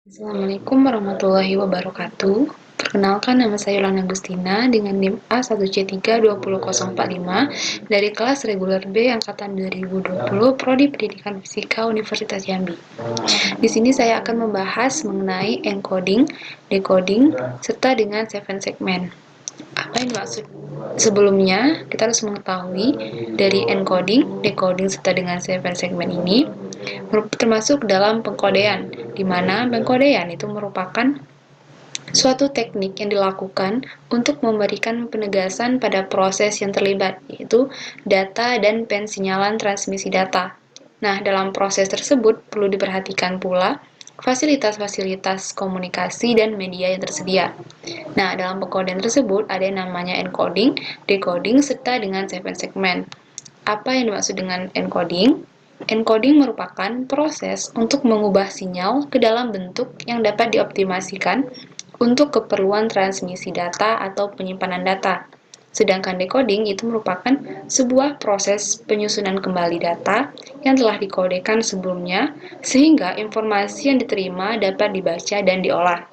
Assalamualaikum warahmatullahi wabarakatuh. Perkenalkan, nama saya Yolanda Agustina dengan NIM A1C32045 dari kelas reguler B angkatan 2020 Prodi Pendidikan Fisika Universitas Jambi. Di sini saya akan membahas mengenai encoding, decoding, serta dengan 7 segment. Apa yang dimaksud? Sebelumnya, kita harus mengetahui dari encoding, decoding, serta dengan 7 segment ini termasuk dalam pengkodean, di mana pengkodean itu merupakan suatu teknik yang dilakukan untuk memberikan penegasan pada proses yang terlibat, yaitu data dan pensinyalan transmisi data. Nah, dalam proses tersebut perlu diperhatikan pula fasilitas-fasilitas komunikasi dan media yang tersedia. Nah, dalam pengkodean tersebut ada yang namanya encoding, decoding, serta dengan 7 segment. Apa yang dimaksud dengan encoding? Encoding merupakan proses untuk mengubah sinyal ke dalam bentuk yang dapat dioptimasikan untuk keperluan transmisi data atau penyimpanan data. Sedangkan decoding itu merupakan sebuah proses penyusunan kembali data yang telah dikodekan sebelumnya sehingga informasi yang diterima dapat dibaca dan diolah.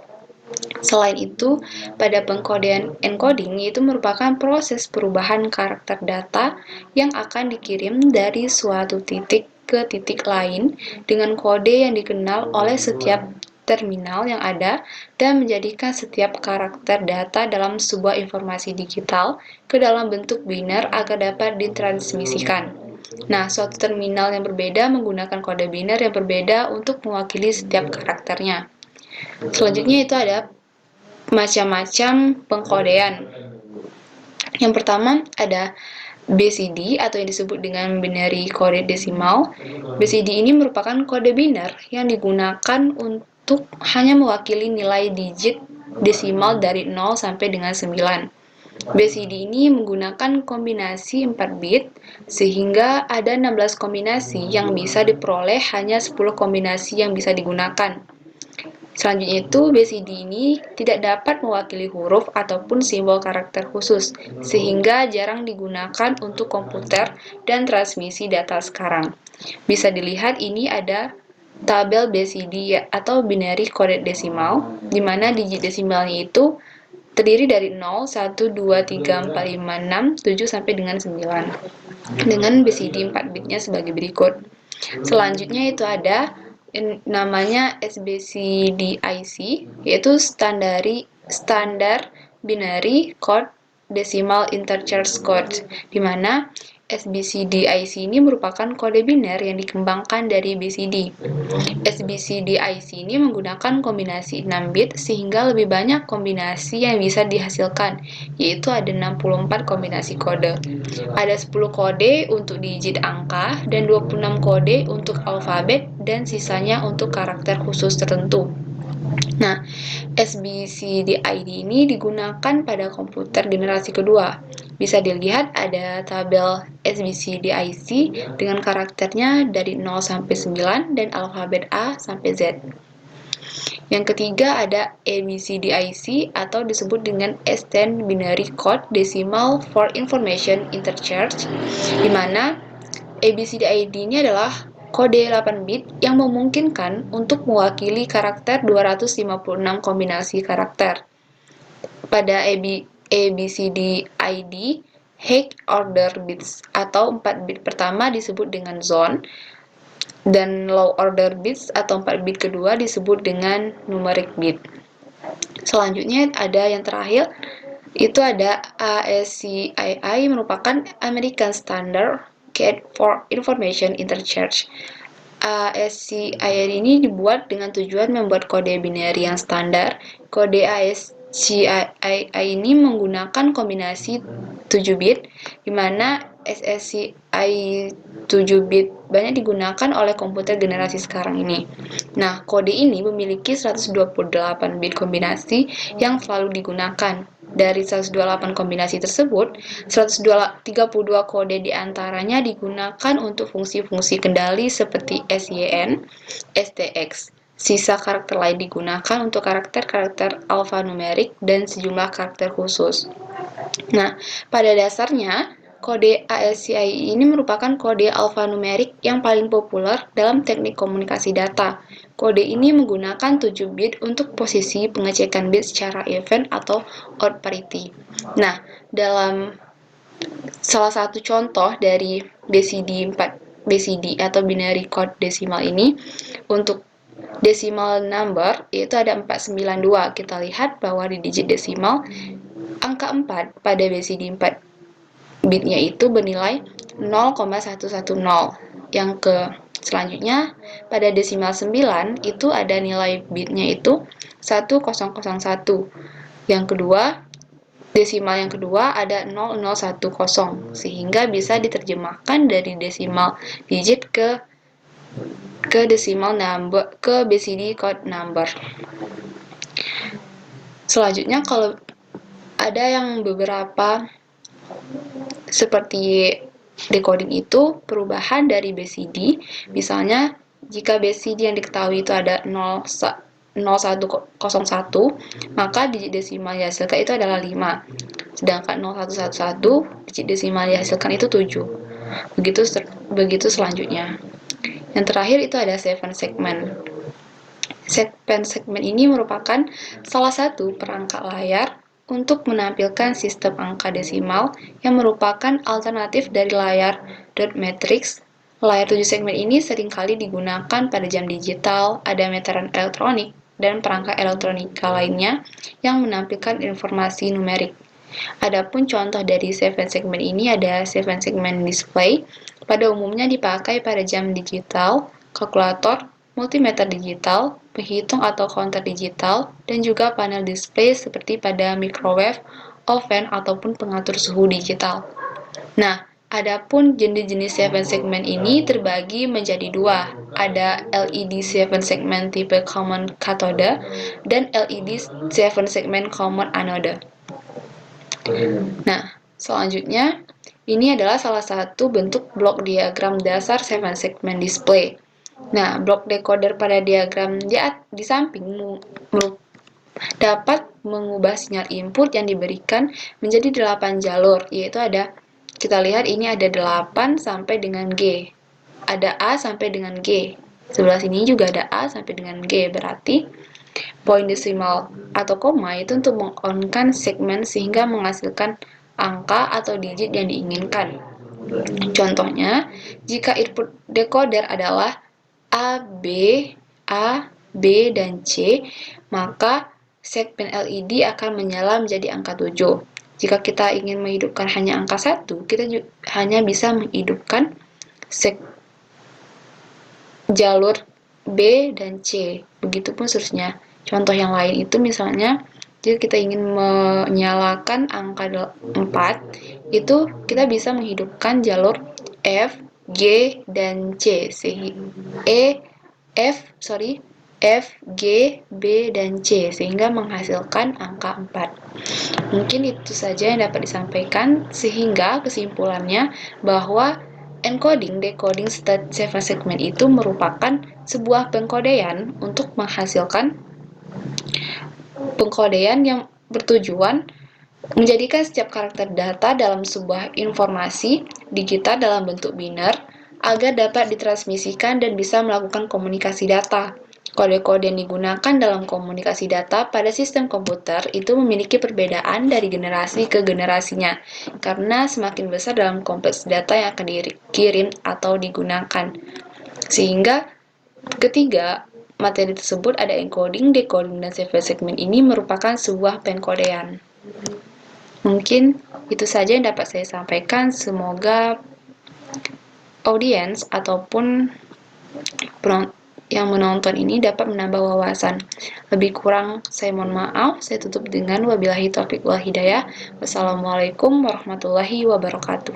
Selain itu, pada pengkodean encoding itu merupakan proses perubahan karakter data yang akan dikirim dari suatu titik ke titik lain dengan kode yang dikenal oleh setiap terminal yang ada dan menjadikan setiap karakter data dalam sebuah informasi digital ke dalam bentuk biner agar dapat ditransmisikan. Nah, suatu terminal yang berbeda menggunakan kode biner yang berbeda untuk mewakili setiap karakternya. Selanjutnya itu ada macam-macam pengkodean. Yang pertama ada BCD atau yang disebut dengan binary coded decimal. BCD ini merupakan kode biner yang digunakan untuk hanya mewakili nilai digit desimal dari 0 sampai dengan 9. BCD ini menggunakan kombinasi 4 bit sehingga ada 16 kombinasi yang bisa diperoleh, hanya 10 kombinasi yang bisa digunakan. Selanjutnya itu, BCD ini tidak dapat mewakili huruf ataupun simbol karakter khusus, sehingga jarang digunakan untuk komputer dan transmisi data sekarang. Bisa dilihat ini ada tabel BCD atau binary coded decimal, di mana digit desimalnya itu terdiri dari 0, 1, 2, 3, 4, 5, 6, 7, sampai dengan 9. Dengan BCD 4 bitnya sebagai berikut. Selanjutnya itu ada namanya SBCDIC, yaitu standar binary code decimal integer code, di mana SBCDIC ini merupakan kode biner yang dikembangkan dari BCD. SBCDIC ini menggunakan kombinasi 6 bit sehingga lebih banyak kombinasi yang bisa dihasilkan, yaitu ada 64 kombinasi kode. Ada 10 kode untuk digit angka dan 26 kode untuk alfabet dan sisanya untuk karakter khusus tertentu. Nah, SBCDID ini digunakan pada komputer generasi kedua. Bisa dilihat ada tabel SBCDIC dengan karakternya dari 0 sampai 9 dan alfabet A sampai Z. Yang ketiga ada ABCDIC atau disebut dengan Extended Binary Code Decimal for Information Interchange, di mana ABCDID ini adalah kode 8 bit yang memungkinkan untuk mewakili karakter 256 kombinasi karakter. Pada ABCDID, high order bits atau 4 bit pertama disebut dengan zone, dan low order bits atau 4 bit kedua disebut dengan numeric bit. Selanjutnya ada yang terakhir, itu ada ASCII, merupakan American Standard Code for Information Interchange. ASCII ini dibuat dengan tujuan membuat kode binary yang standar. Kode ASCII ini menggunakan kombinasi 7 bit, di mana SSCI 7 bit banyak digunakan oleh komputer generasi sekarang ini. Nah, kode ini memiliki 128 bit kombinasi yang selalu digunakan. Dari 128 kombinasi tersebut, 132 kode diantaranya digunakan untuk fungsi-fungsi kendali seperti SYN, STX. Sisa karakter lain digunakan untuk karakter-karakter alfanumerik dan sejumlah karakter khusus. Nah, pada dasarnya, kode ASCII ini merupakan kode alfanumerik yang paling populer dalam teknik komunikasi data. Kode ini menggunakan 7 bit untuk posisi pengecekan bit secara event atau odd parity. Nah, dalam salah satu contoh dari BCD atau binary code decimal ini, untuk decimal number yaitu ada 492. Kita lihat bahwa di digit desimal angka 4 pada BCD 4 bitnya itu bernilai 0,110. Selanjutnya pada desimal 9 itu ada nilai bitnya itu 1001. Desimal yang kedua ada 0010, sehingga bisa diterjemahkan dari desimal digit ke desimal number, ke BCD code number. Selanjutnya kalau ada yang beberapa seperti decoding itu perubahan dari BCD, misalnya jika BCD yang diketahui itu ada 0101, maka digit desimal yang dihasilkan itu adalah 5. Sedangkan 0111, digit desimal yang dihasilkan itu 7. Begitu selanjutnya. Yang terakhir itu ada 7 segment. 7 segment ini merupakan salah satu perangkat layar untuk menampilkan sistem angka desimal yang merupakan alternatif dari layar dot matrix. Layar 7 segmen ini seringkali digunakan pada jam digital, ada meteran elektronik, dan perangkat elektronika lainnya yang menampilkan informasi numerik. Adapun contoh dari 7 segmen ini ada 7 segment display, pada umumnya dipakai pada jam digital, kalkulator, multimeter digital, penghitung atau counter digital, dan juga panel display seperti pada microwave, oven, ataupun pengatur suhu digital. Nah, adapun jenis-jenis 7 segmen ini terbagi menjadi dua. Ada LED 7 segment tipe common cathode dan LED 7 segment common anode. Nah, selanjutnya ini adalah salah satu bentuk blok diagram dasar 7 segment display. Nah, blok decoder pada diagram di samping dapat mengubah sinyal input yang diberikan menjadi 8 jalur, yaitu kita lihat ini ada 8 sampai dengan G. Ada A sampai dengan G. Sebelah sini juga ada A sampai dengan G, berarti poin desimal atau koma itu untuk meng-on-kan segmen sehingga menghasilkan angka atau digit yang diinginkan. Contohnya, jika input decoder adalah A, B, dan C, maka segmen LED akan menyala menjadi angka 7. Jika kita ingin menghidupkan hanya angka 1, kita hanya bisa menghidupkan jalur B dan C. Begitupun seterusnya. Contoh yang lain itu misalnya, jika kita ingin menyalakan angka 4, itu kita bisa menghidupkan jalur F, G, dan C. F, G, B, dan C, sehingga menghasilkan angka 4. Mungkin itu saja yang dapat disampaikan, sehingga kesimpulannya bahwa encoding, decoding, 7 segment itu merupakan sebuah pengkodean untuk menghasilkan pengkodean yang bertujuan menjadikan setiap karakter data dalam sebuah informasi digital dalam bentuk biner agar dapat ditransmisikan dan bisa melakukan komunikasi data. Kode-kode yang digunakan dalam komunikasi data pada sistem komputer itu memiliki perbedaan dari generasi ke generasinya, karena semakin besar dalam kompleks data yang akan dikirim atau digunakan. Sehingga ketiga materi tersebut ada encoding, decoding, dan 7 segment ini merupakan sebuah pengkodean. Mungkin itu saja yang dapat saya sampaikan. Semoga audiens ataupun yang menonton ini dapat menambah wawasan. Lebih kurang saya mohon maaf. Saya tutup dengan wabillahi taufiq wal hidayah. Wassalamualaikum warahmatullahi wabarakatuh.